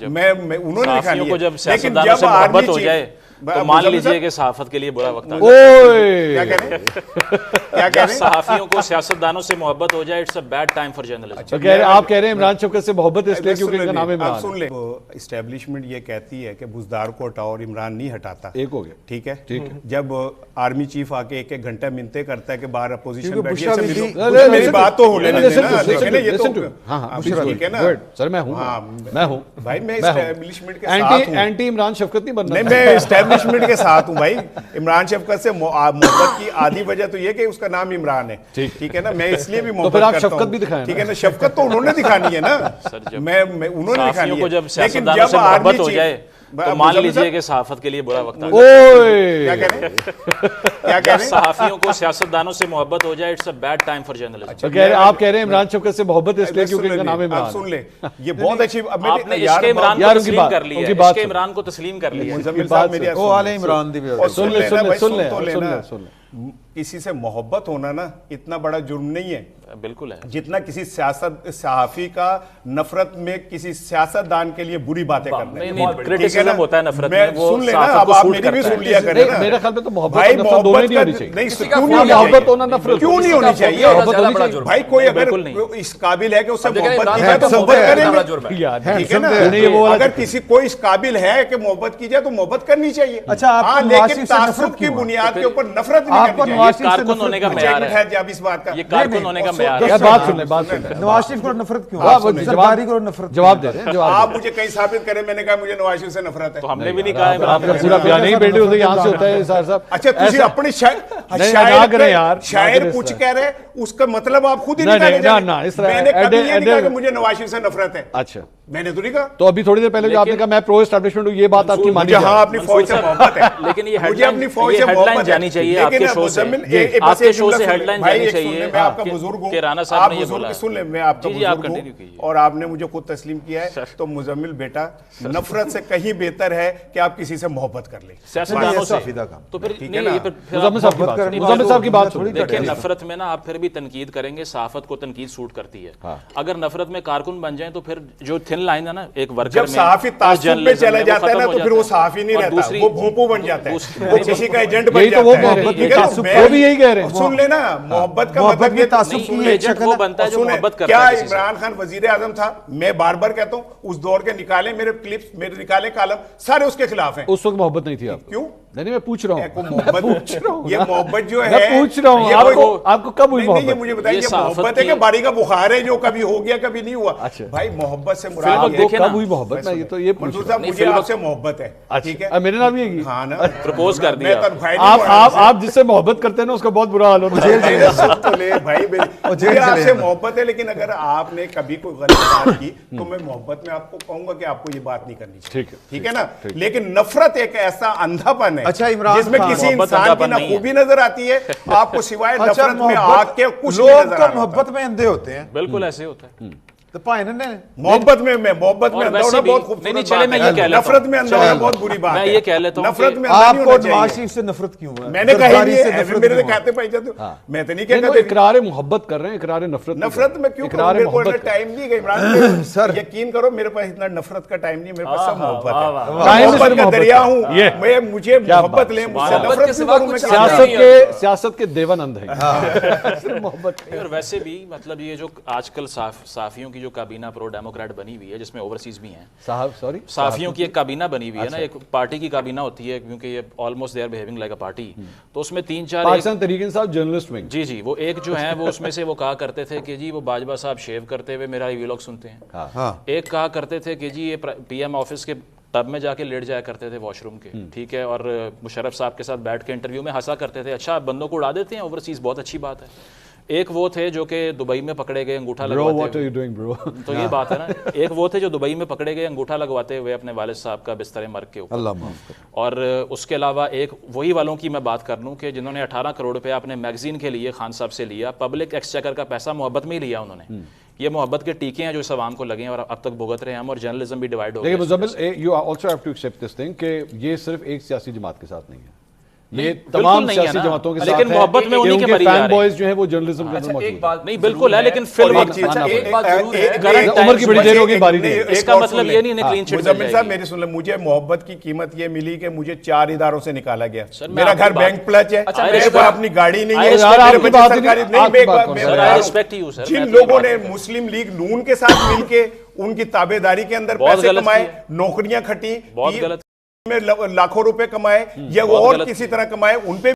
میں انہوں نے صحافیوں کو جب سیاستدانوں سے محبت ہو جائے تو مان لیجئے کہ صحافت کے لیے برا وقت آ جائے. صحافیوں کو سیاستدانوں سے محبت ہو جائے it's a bad time for journalism. آپ کہہ رہے ہیں عمران شفقت سے محبت اس لیے کیونکہ ان کا نام عمران. سن لیں, اسٹیبلشمنٹ یہ کہتی ہے کہ بزدار کو ہٹاؤ اور عمران نہیں ہٹاتا. ایک ہو گیا, ٹھیک ہے. جب آرمی چیف آ کے ایک گھنٹے منتیں کرتا ہے کہ باہر اپوزیشن بیٹھیے, میری بات تو ہونے دیں نا. سر میں ہوں بھائی, میں اسٹیبلشمنٹ کے ساتھ ہوں. اینٹی عمران شفقت نہیں بننا. نہیں, میں اسٹیبلشمنٹ کے ساتھ ہوں بھائی. عمران شفقت سے محبت کی آدھی وجہ تو یہ کہ اس کا نام عمران ہے, ٹھیک ہے نا. میں اس لیے بھی محبت کرتا ہوں, ٹھیک ہے نا. شفقت تو انہوں نے دکھانی ہے نا, میں انہوں نے دکھانی ہے. جب سیاستدانوں سے محبت ہو جائے تو مان لیجئے کہ صحافت کے لیے برا وقت آ جائے. صحافیوں کو سیاستدانوں سے محبت ہو جائے it's a bad time for journalism. آپ کہہ رہے ہیں عمران شفقت سے محبت اس لیے کیونکہ ان کا نام عمران. سن لیں, یہ بہت اچھی. آپ نے عشق عمران کو تسلیم کر لیا, عشق عمران کو تسلیم کر لیا. سن لیں, کسی سے محبت ہونا نا اتنا بڑا جرم نہیں ہے بالکل ہے جتنا کسی صحافی کا نفرت میں کسی سیاستدان کے لیے بری باتیں کرنا. کرٹیسزم ہوتا ہے نفرت میں, وہ سن لینا. اب آپ میری بھی سن لیا کریں نا. میرے خیال میں تو محبت دونوں نہیں ہونی چاہیے. محبت ہونا نفرت کیوں نہیں ہونی چاہیے بھائی. کوئی اگر اس قابل ہے کہ اس سے محبت کی جائے تو محبت کریں, ٹھیک ہے نا. اگر کسی کوئی اس قابل ہے کہ محبت کی جائے تو محبت کرنی چاہیے. اچھا, لیکن تعصب کی بنیاد کے اوپر نفرت نہیں کرنی چاہیے. کارکن ہونے کا معیار ہے, جب اس بات کا یہ کارکن ہونے کا معیار ہے. بات سن لیں. نواز شریف کو نفرت کیوں, جواب دے رہے ہیں. آپ مجھے کہیں ثابت کریں میں نے کہا مجھے نواز شریف سے نفرت ہے. تو ہم نے بھی نہیں کہا. آپ کا پورا بیان نہیں بیٹھے ہوتے یہاں سے ہوتا ہے صاحب. اچھا, تجھے اپنے شاعر کچھ کہہ رہے, اس کا مطلب آپ خود ہی نکالے جائیں. میں نے کبھی یہ نہیں کہا کہ مجھے نواز شریف سے نفرت ہے. اچھا, میں نے تو نہیں کہا. تو ابھی تھوڑی دیر پہلے جو آپ نے کہا میں پرو اسٹیبلشمنٹ ہوں, یہ بات آپ کی مانی جائے. ہاں, اپنی فوج سے محبت ہے, لیکن یہ مجھے اپنی فوج سے ہیڈ لائن محبت جانی چاہیے آپ کے شو سے. آپ کے شو سے ہیڈ لائن جانی چاہیے. میں آپ کا بزرگ ہوں, کہ رانا صاحب نے یہ بولا. سن لیں, میں آپ کا بزرگ ہوں اور آپ نے مجھے خود تسلیم کیا ہے. تو مزمل بیٹا, نفرت سے کہیں بہتر ہے کہ آپ کسی سے محبت کر لیں. سیاستدانوں سے تو پھر مزمل صاحب کی بات سن. دیکھیں, نفرت میں نا آپ پھر بھی تنقید کریں گے, صحافت کو تنقید سوٹ کرتی ہے. اگر نفرت میں کارکن بن جائیں تو پھر جو تھن لائن ہے نا ایک ورکر جب صحافی تعصب پہ چلا جاتا ہے نا تو پھر وہ صحافی نہیں رہتا, وہ بھونپو بن جاتا ہے, وہ کسی کا ایجنٹ بن جاتا ہے. وہ بھی یہی کہہ رہے ہیں. سن لینا, محبت کا مطلب یہ تعصب ایجنٹ وہ بنتا ہے جو محبت کرتا ہے. ہے. کیا عمران خان وزیر اعظم تھا؟ میں بار بار کہتا ہوں, اس دور کے نکالے میرے کلپس, میرے نکالے کالم سارے اس کے خلاف ہیں. اس وقت محبت نہیں تھی آپ. کیوں نہیں, میں پوچھ رہا ہوں. یہ محبت جو ہے, میں پوچھ رہا ہوں آپ کو کب ہوئی محبت؟ یہ مجھے بتائیے, یہ محبت ہے کہ باری کا بخار ہے جو کبھی ہو گیا کبھی نہیں ہوا. بھائی محبت سے مراد ہے کب ہوئی محبت؟ میں یہ تو یہ منصور صاحب, مجھے آپ سے محبت ہے, ٹھیک ہے. میرے نام یہ ہاں نا, پرپوز کر دیا. آپ جس سے محبت کرتے ہیں نا اس کا بہت برا حال ہوتا ہے. بھائی مجھے آپ سے محبت ہے, لیکن اگر آپ نے کبھی کوئی غلط بات کی تو میں محبت میں آپ کو کہوں گا کہ آپ کو یہ بات نہیں کرنی چاہیے, ٹھیک ہے نا. لیکن نفرت ایک ایسا اندھا پن ہے جس میں کسی انسان کی نہ خوبی نظر آتی ہے, آپ کو سوائے نفرت میں آگ کے کچھ نہیں نظر آتا. محبت میں اندھے ہوتے ہیں. بالکل ایسے ہوتا ہے. محبت میں اندھا ہونا بہت خوبصورت بات ہے, نفرت میں اندھا ہونا بہت بری بات ہے. میں یہ کہہ لیتا ہوں نفرت میں آپ کو نواز شریف سے نفرت کیوں ہے؟ میں نے کہا میرے سے کہتے پائی جاتے ہو, میں تو نہیں کہتا. اقرار محبت کر رہے ہیں, اقرار نفرت. نفرت میں کیوں کروں, میرے کو ٹائم نہیں ہے عمران. سر یقین کرو میرے پاس اتنا نفرت کا ٹائم نہیں, میرے پاس سب محبت ہے. محبت کا دریا ہوں میں, مجھے محبت لیں, مجھ سے نفرت کیوں کروں. سیاست کے دیوانند ہیں محبت. اور ویسے بھی مطلب یہ جو آج کل صحافیوں کی جو کابینہ پرو ڈیموکریٹ بنی ہوئی ہے جس میں اوورسیز بھی ہیں, صحافیوں کی ایک کابینہ بنی ہوئی ہے نا, ایک پارٹی کی کابینہ ہوتی ہے کیونکہ یہ almost they are behaving like a party. تو اس میں 3-4 پاکستان تحریک انصاف جرنلسٹ ونگ, جی وہ ایک جو ہیں وہ اس میں سے وہ کہا کرتے تھے کہ جی وہ باجوہ صاحب شیو کرتے ہوئے میرا ویلاگ سنتے ہیں. ایک کہا کرتے تھے کہ جی یہ پی ایم آفس کے ٹب میں جا کے لیٹ جایا کرتے تھے واش روم کے, ٹھیک ہے, اور مشرف صاحب کے ساتھ بیٹھ کے انٹرویو میں ہنسا کرتے تھے. اچھا, بندوں کو اڑا دیتے ہیں اوورسیز, بہت اچھی بات ہے. ایک وہ تھے جو کہ دبئی میں پکڑے گئے انگوٹھا لگواتے ہوئے, تو یہ بات ہے نا, ایک وہ تھے جو دبئی میں پکڑے گئے انگوٹھا لگواتے ہوئے اپنے والد صاحب کا بستر مرگ کے اوپر. اور اس کے علاوہ ایک وہی والوں کی میں بات کر لوں کہ جنہوں نے 18 کروڑ روپے اپنے میگزین کے لیے خان صاحب سے لیا, پبلک ایکسچیکر کا پیسہ محبت میں ہی لیا انہوں نے. یہ محبت کے ٹیکے ہیں جو اس عوام کو لگے ہیں اور اب تک بھگت رہے ہیں ہم, اور جرنلزم بھی ڈیوائیڈ ہو گیا. لیکن Muzammil, you also have to accept this thing کہ یہ صرف ایک سیاسی جماعت کے ساتھ نہیں ہے, یہ تمام سیاسی جماعتوں کے ساتھ ہے، لیکن محبت میں انہی کے مری جا رہے ہیں. فین بوائز جو ہیں وہ جرنلزم کے اندر موجود ایک بات نہیں بالکل ہے، لیکن فلم ایک بات ضرور ہے، عمر کی بڑی دیر ہوگی باری نہیں. اس کا مطلب یہ نہیں کلین چٹ مزمل صاحب میری سن لیں، مجھے محبت کی قیمت یہ ملی کہ مجھے 4 اداروں سے نکالا گیا. میرا گھر بینک پلچ ہے، میرے پاس اپنی گاڑی نہیں ہے، جن لوگوں نے مسلم لیگ نون کے ساتھ مل کے ان کی تابع داری کے اندر پیسے کمائے، نوکریاں کھٹی، میں لاکھوں روپے کمائے یا وہ اور کسی طرح کمائے، ان پہ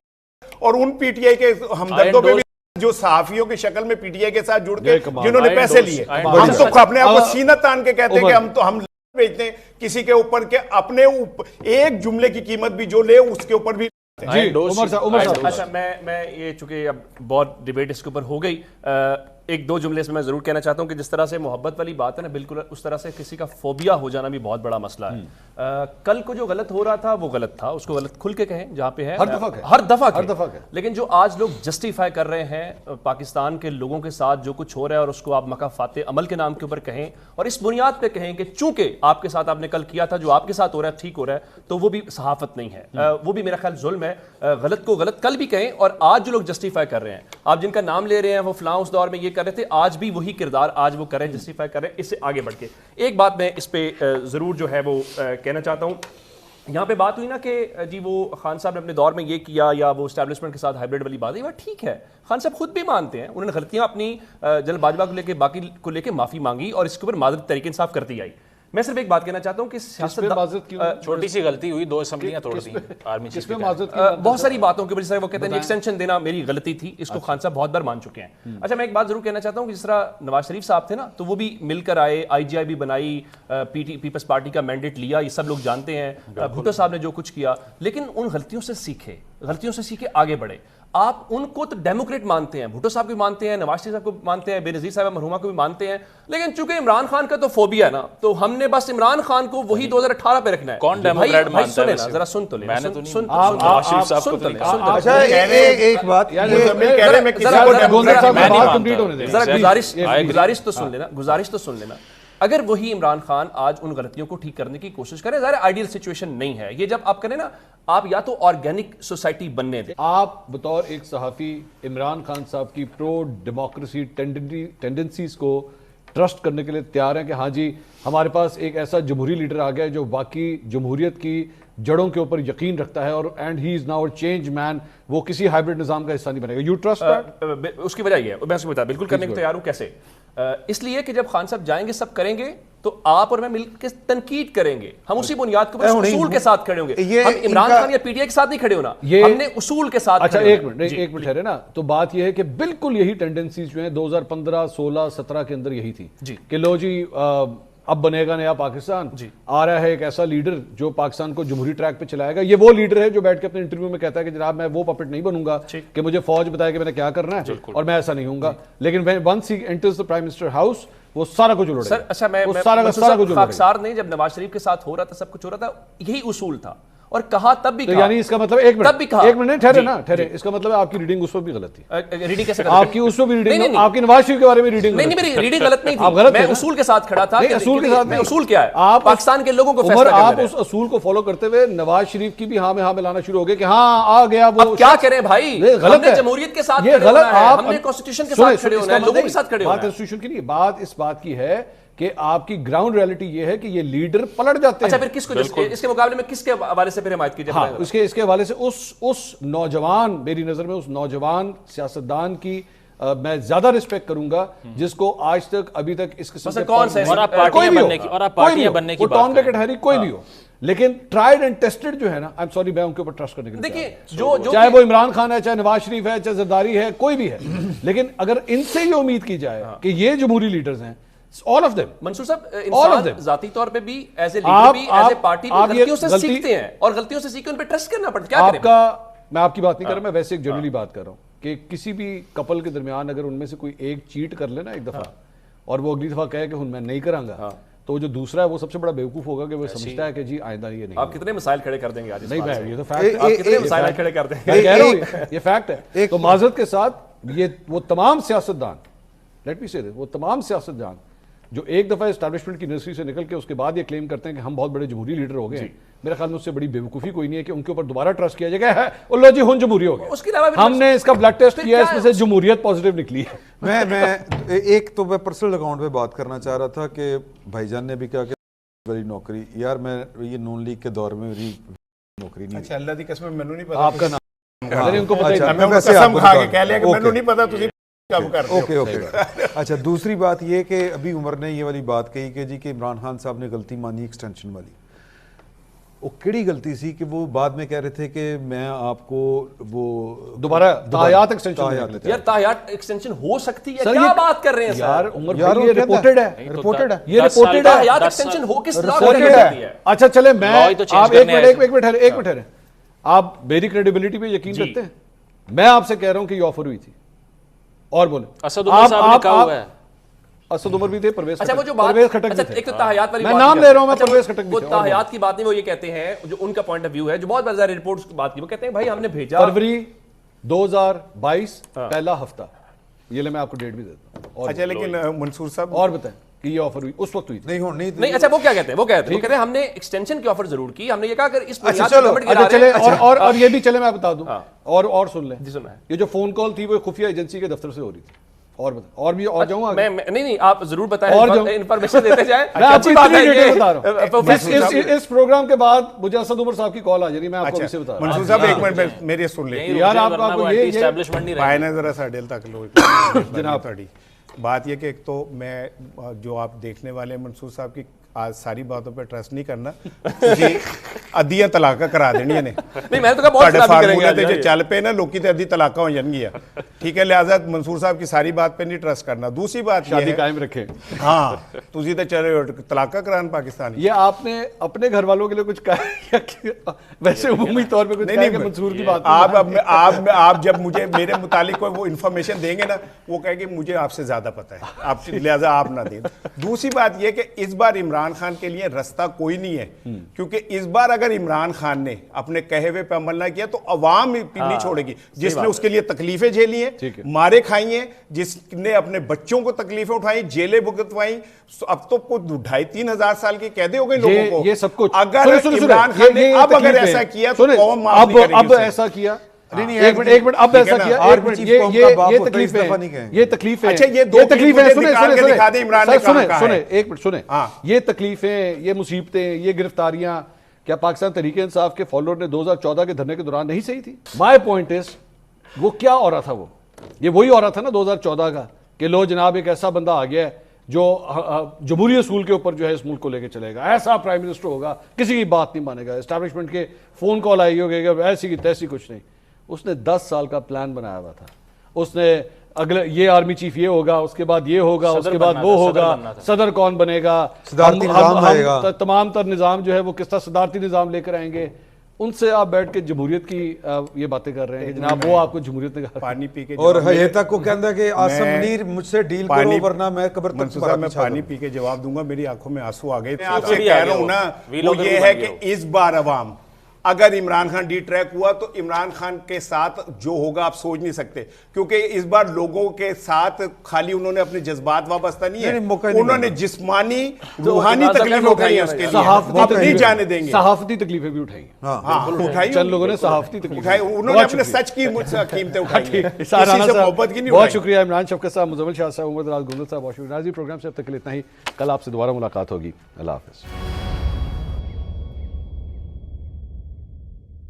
اور ان پی ٹی آئی کے ہمدردوں پہ بھی جو صحافیوں کی شکل میں پی ٹی آئی کے ساتھ جڑ کے جنہوں نے پیسے لیے. ہم تو اپنے آپ کو سینہ تان کے کہتے ہیں کہ ہم بیچتے ہیں کسی کے اوپر کے اپنے ایک جملے کی قیمت بھی جو لے اس کے اوپر بھی. جی عمر صاحب. اچھا میں یہ چونکہ اب بہت ڈیبیٹ اس کے اوپر ہو گئی، ایک دو جملے سے میں ضرور کہنا چاہتا ہوں کہ جس طرح سے محبت والی بات ہے نا، بالکل اس طرح سے کسی کا فوبیا ہو جانا بھی بہت بڑا مسئلہ ہے. کل کو جو غلط ہو رہا تھا وہ غلط تھا، اس کو غلط کھل کے کہیں جہاں پہ ہے، ہر دفعہ. لیکن جو آج لوگ جسٹیفائی کر رہے ہیں پاکستان کے لوگوں کے ساتھ جو کچھ ہو رہا ہے اور اس کو آپ مکافات عمل کے نام کے اوپر کہیں اور اس بنیاد پہ کہیں کہ چونکہ آپ کے ساتھ آپ نے کل کیا تھا جو آپ کے ساتھ ہو رہا ہے ٹھیک ہو رہا ہے، تو وہ بھی صحافت نہیں ہے، وہ بھی میرا خیال ظلم ہے. غلط کو غلط کل بھی کہیں، اور آج جو لوگ جسٹیفائی کر رہے ہیں، آپ جن کا نام لے رہے ہیں وہ فلاں اس دور میں یہ کر رہے تھے، آج بھی وہی کردار آج وہ کریں، جسٹیفائی کریں. اس سے آگے بڑھ کے ایک بات میں اس پہ ضرور جو ہے وہ کہنا چاہتا ہوں. یہاں پہ بات ہوئی نا کہ جی وہ خان صاحب نے اپنے دور میں یہ کیا یا وہ اسٹیبلشمنٹ کے ساتھ ہائبرڈ والی بات ہے، وہ ٹھیک ہے، خان صاحب خود بھی مانتے ہیں، انہوں نے غلطیاں اپنی جنرل باجوہ کو لے کے باقی کو لے کے معافی مانگی اور اس کے اوپر معذرت طریقے انصاف کرتی آئی. میں صرف ایک بات کہنا چاہتا ہوں کہ سیاست چھوٹی سی غلطی ہوئی، 2 اسمبلیاں توڑ دی آرمی چیف پہ، بہت ساری باتوں کے وجہ سے وہ کہتے ہیں ایکسٹینشن دینا میری غلطی تھی، اس کو خان صاحب بہت بار مان چکے ہیں. اچھا میں ایک بات ضرور کہنا چاہتا ہوں کہ جس طرح نواز شریف صاحب تھے نا تو وہ بھی مل کر آئے، آئی جی آئی بھی بنائی، پیپلز پارٹی کا مینڈیٹ لیا، یہ سب لوگ جانتے ہیں. بھٹو صاحب نے جو کچھ کیا، لیکن ان غلطیوں سے سیکھے آگے بڑھے. آپ ان کو تو ڈیموکریٹ مانتے ہیں، بھٹو صاحب کو مانتے ہیں، نواز شریف صاحب کو مانتے ہیں، بے نظیر صاحب مرحومہ کو بھی مانتے ہیں، لیکن چونکہ عمران خان کا تو فوبیا ہے نا تو ہم نے بس عمران خان کو وہی 2018 پہ رکھنا ہے. کون ڈیموکریٹ مانتا ہے؟ ذرا سن تو لیں، گزارش تو سن لینا. اگر وہی عمران خان آج ان غلطیوں کو ٹھیک کرنے کی کوشش کریں، ظاہر آئیڈیل سچویشن نہیں ہے یہ، جب آپ کریں نا آپ یا تو آرگینک سوسائٹی بننے دیں. آپ بطور ایک صحافی عمران خان صاحب کی پرو ڈیموکریسی ٹینڈنسیز کو ٹرسٹ کرنے کے لیے تیار ہیں کہ ہاں جی ہمارے پاس ایک ایسا جمہوری لیڈر آ گیا ہے جو باقی جمہوریت کی جڑوں کے اوپر یقین رکھتا ہے اور and he is now change man, وہ کسی ہائبرڈ نظام کا حصہ نہیں بنے گا. You trust that? اس کی وجہ یہ ہے، میں اس کو بتا بالکل کرنے کو تیار ہوں. کیسے؟ اس لیے کہ جب خان صاحب جائیں گے سب کریں گے تو آپ اور میں مل کے تنقید کریں گے، ہم اسی بنیاد کے اوپر اصول کے ساتھ کھڑے ہوں گے. ہم عمران خان یا پی ٹی آئی کے ساتھ نہیں کھڑے ہونا، ہم نے اصول کے ساتھ. اچھا ایک منٹ ٹھہرے نا، تو بات یہ ہے کہ بالکل یہی ٹینڈنسیز جو ہیں 2015 16 17 کے اندر یہی تھی کہ لو جی اب بنے گا نیا پاکستان، آ رہا ہے ایک ایسا لیڈر جو پاکستان کو جمہوری ٹریک پہ چلائے گا. یہ وہ لیڈر ہے جو بیٹھ کے اپنے انٹرویو میں کہتا ہے کہ جناب میں وہ پپٹ نہیں بنوں گا کہ مجھے فوج بتائے کہ میں نے کیا کرنا ہے اور میں ایسا نہیں ہوں گا. لیکن once he enters the prime minister house وہ سارا کچھ اڑے. سر اچھا میں خاکسار نہیں، جب نواز شریف کے ساتھ ہو رہا تھا سب کچھ ہو رہا تھا یہی اصول تھا اور کہا تب بھی یعنی اس کا مطلب ایک منٹ ٹھہرے نا ٹھہرے، اس کا مطلب آپ کی ریڈنگ اس وقت بھی غلط تھی. ریڈنگ کیسے آپ کی اس وقت بھی ریڈنگ، آپ کی نواز شریف کے بارے میں ریڈنگ نہیں، میری ریڈنگ غلط نہیں تھی، میں اصول کے ساتھ کھڑا تھا. اصول کے ساتھ میں اصول کیا ہے آپ پاکستان کے لوگوں کو فیصلہ کرنا ہے. آپ اس اصول کو فالو کرتے ہوئے نواز شریف کی بھی ہاں میں ہاں ملانا شروع ہو گئے کہ ہاں آ گیا وہ. کیا کریں بھائی، ہم نے جمہوریت کے ساتھ کھڑے ہونا ہے، ہم نے کانسٹیٹیوشن کے ساتھ کھڑے ہونا ہے، لوگوں کے ساتھ کھڑے ہونا ہے. بات کانسٹیٹیوشن کی نہیں، بات اس بات کی ہے کہ آپ کی گراؤنڈ ریالٹی یہ ہے کہ یہ لیڈر پلٹ جاتے ہیں. اچھا پھر کس کو اس کے مقابلے میں کس کے حوالے سے پھر حمایت کی جائے؟ اس کے حوالے سے اس نوجوان، میری نظر میں اس نوجوان سیاستدان کی میں زیادہ رسپیکٹ کروں گا جس کو آج تک ابھی تک اس قسم سے پارٹیاں بننے کی ٹام بیکٹ ہیری کوئی بھی ہو، لیکن ٹرائیڈ اینڈ ٹیسٹڈ جو ہے نا، آئی ایم سوری میں ان کے اوپر ٹرسٹ کرنے کے لیے دیکھیں چاہے وہ عمران خان ہے، چاہے نواز شریف ہے، چاہے زرداری ہے، کوئی بھی ہے. لیکن اگر ان سے یہ امید کی جائے کہ یہ جمہوری لیڈرز ہیں، all of them منصور صاحب، انسان ذاتی طور پہ بھی ایز اے لیڈر بھی ایز اے پارٹی غلطیوں سے سیکھتے ہیں اور غلطیوں سے سیکھ کے ان پہ ٹرسٹ کرنا پڑتا ہے. کیا کریں؟ میں آپ کی بات نہیں کر رہا، میں ویسے ایک جنرلی بات کر رہا ہوں کہ کسی بھی کپل کے درمیان اگر ان میں سے کوئی ایک چیٹ کر لے نا ایک دفعہ اور وہ اگلی دفعہ کہے کہ میں نہیں کراں گا، تو جو دوسرا ہے وہ سب سے بڑا بیوقوف ہوگا کہ وہ سمجھتا ہے کہ جی آئندہ یہ نہیں. آپ کتنے مسائل کھڑے کر دیں گے آج؟ نہیں بھائی یہ تو فیکٹ ہے، آپ کتنے مسائل کھڑے کر دیں گے؟ میں کہہ رہا ہوں یہ فیکٹ ہے. تو معذرت کے ساتھ یہ وہ تمام سیاستدان، لیٹ می سے وہ تمام سیاستدان جو ایک دفعہ اسٹیبلشمنٹ کی نرسری سے نکل کے اس کے بعد یہ کلیم کرتے ہیں کہ ہم بہت بڑے جمہوری لیڈر ہو گئے ہیں، میرے خیال میں اس سے بڑی بیوقوفی کوئی نہیں ہے کہ ان کے اوپر دوبارہ ٹرسٹ کیا جائے گا. اللہ جی ہن جمہوری ہو گیا. اس کے علاوہ ہم نے اس کا بلڈ ٹیسٹ کیا, اس میں سے جمہوریت پازیٹیو نکلی ہے. میں ایک تو میں پرسنل اکاؤنٹ پہ بات کرنا چاہ رہا تھا کہ بھائی جان نے بھی کہا کہ والی نوکری, یار میں یہ نون لیگ کے دور میں میری نوکری نہیں. اچھا اللہ دی قسم مینوں نہیں پتا آپ کا نام ان کو میں قسم کھا کے کہہ لیا کہ مینوں نہیں پتا تسی کب کرتے اوکے اوکے. اچھا دوسری بات یہ کہ ابھی عمر نے یہ والی بات کہی کہ جی کہ عمران خان صاحب نے غلطی مانی ایکسٹینشن والی. وہ کیڑی غلطی سی کہ وہ بعد میں کہہ رہے تھے کہ میں آپ کو وہ دوبارہ تاحیات ایکسٹینشن یار تاحیات ایکسٹینشن ہو سکتی ہے, کیا بات کر رہے ہیں یار عمر بھائی یہ ریپورٹڈ ہے, رپورٹڈ ہے, یہ ریپورٹڈ ہے. تاحیات ایکسٹینشن ہو کس لا کے تحت ہے؟ اچھا چلے میں آپ ایک منٹ ٹھہرے, آپ میری کریڈیبلٹی پہ یقین رکھتے ہیں؟ میں آپ سے کہہ رہا ہوں کہ یہ آفر ہوئی تھی. اور بولیں اسد عمر صاحب نے کہا ہوا ہے, اسد عمر بھی تھے, پرویز اچھا وہ جو بات ایک تو تاحیات والی میں نام لے رہا ہوں, میں پرویز کھٹک بھی وہ تاحیات کی بات نہیں, وہ یہ کہتے ہیں جو ان کا پوائنٹ آف ویو ہے جو بہت بڑا رپورٹس کی بات کی, وہ کہتے ہیں بھائی ہم نے بھیجا فروری 2022 پہلا ہفتہ, یہ لے میں آپ کو ڈیٹ بھی دیتا ہوں. اچھا لیکن منصور صاحب اور بتائیں کہ یہ آفر ہوئی اس وقت ہوئی تھی نہیں. اچھا وہ کیا کہتے ہیں, وہ کہتے ہیں ہم نے ایکسٹینشن کی آفر ضرور کی, ہم نے یہ کہا کہ اس چلے اور یہ بھی چلے میں بتا دوں اور سن لیں, یہ جو فون کال تھی وہ خفیہ ایجنسی کے دفتر سے ہو رہی تھی. اور بتائیں, اور بھی اور جاؤں میں نہیں آپ ضرور بتائیں, انفارمیشن دیتے جائیں. میں آپ کو بتا رہا ہوں اس پروگرام کے بعد مجھے اسد عمر صاحب کی کال آ جائے گی, میں آپ کو اسے بتا رہا ہوں. منصور صاحب ایک منٹ میرے سن لیں یار آپ کو یہ اسٹیبلشمنٹ نہیں رہے نا ذرا ساڈیل تک لو جناب. بات یہ کہ ایک تو میں جو آپ دیکھنے والے ہیں منصور صاحب کی آج ساری باتوں پہ ٹرسٹ نہیں کرنا, جی ادیاں طلاقاں کرا دینی نے نہیں, میں تو کہا بہت فارمولہ تے جو چل پے نا لوکی تے ادھی طلاقاں ہو جان گیا, ٹھیک ہے, لہٰذا منصور صاحب کی ساری بات پہ نہیں ٹرسٹ کرنا. دوسری بات شادی قائم رکھیں, ہاں تسی تے چلے طلاقاں کران پاکستانی. یہ آپ نے اپنے گھر والوں کے لیے کچھ کہا یا ویسے عمومی طور پہ کچھ کہا کہ منصور کی بات آپ جب مجھے میرے متعلق کوئی وہ انفارمیشن دیں گے نا, وہ کہے کہ مجھے آپ سے زیادہ پتہ ہے, آپ لہٰذا آپ نہ دیں. دوسری بات یہ کہ اس بار عمران خان کے لیے رستہ کوئی نہیں ہے, کیونکہ اس بار اگر عمران خان نے اپنے کہے ہوئے پہ عمل نہ کیا تو عوام نہیں چھوڑے گی, جس نے اس کے لیے تکلیفیں جھیلی ہیں, مارے کھائی ہیں, جس نے اپنے بچوں کو تکلیفیں اٹھائی, جیلیں بھگتوائیں. اب تو کوئی 2,500-3,000 سال کے قیدی ہو گئے لوگوں کو. یہ سب کچھ اگر عمران خان نے اب اگر ایسا کیا تو قوم معاف نہیں کرے گی. اب ایسا کیا ایک منٹ اب ایسا کیا, یہ تکلیفیں اچھا یہ دو تکلیفیں نکال کے دکھا دیں عمران نے کہاں کہا ہے. ایک منٹ سنیں, یہ تکلیفیں, یہ مصیبتیں, یہ گرفتاریاں کیا پاکستان تحریک انصاف کے فالوور نے 2014 کے دھرنے کے دوران نہیں صحیح تھی؟ مائی پوائنٹ از وہ کیا ہو رہا تھا, وہ یہ وہی ہو رہا تھا نا 2014 کا کہ لو جناب ایک ایسا بندہ آ گیا ہے جو جمہوری اصول کے اوپر جو ہے اس ملک کو لے کے چلے گا, ایسا پرائم منسٹر ہوگا کسی کی بات نہیں مانے گا, اسٹیبلشمنٹ کے فون کال آئی ہوگی کہ ایسی کی تیسی کچھ نہیں. اس نے 10 سال کا پلان بنایا ہوا تھا, اس نے اگلے یہ آرمی چیف یہ ہوگا, اس کے بعد یہ ہوگا, اس کے بعد وہ ہوگا, صدر کون بنے گا, تمام تر نظام جو ہے وہ کس طرح صدارتی نظام لے کر آئیں گے. ان سے آپ بیٹھ کے جمہوریت کی یہ باتیں کر رہے ہیں کہ جناب وہ آپ کو جمہوریت نے پانی پی کے, اور یہ تک کو کہندا کہ آسم منیر مجھ سے ڈیل کرو ورنہ میں قبر تک منصور صاحب میں پانی پی کے جواب دوں گا, میری آنکھوں میں آنسو آ گئے. میں آپ سے کہہ رہا ہوں نا, وہ یہ ہے کہ اس بار عوام اگر عمران خان ڈی ٹریک ہوا تو عمران خان کے ساتھ جو ہوگا آپ سوچ نہیں سکتے, کیونکہ اس بار لوگوں کے ساتھ خالی انہوں نے اپنے جذبات وابستہ نہیں ہے, انہوں نے جسمانی روحانی تکلیفیں اٹھائی ہیں اس کے لیے, آپ نہیں جانے دیں گے. صحافتی تکلیفیں بھی اٹھائی ہیں, چند لوگوں نے صحافتی تکلیفیں اٹھائی, انہوں نے اپنے سچ کی قیمتیں اٹھائی ہیں, کسی سے محبت کی نہیں. بہت شکریہ عمران شفقت صاحب, مزمل شاہ صاحب, عمر دراز گندل صاحب, بہت شکریہ. ناظرین پروگرام سے اب تک کے لیے اتنا ہی, کل آپ سے دوبارہ ملاقات ہوگی. اللہ حافظ.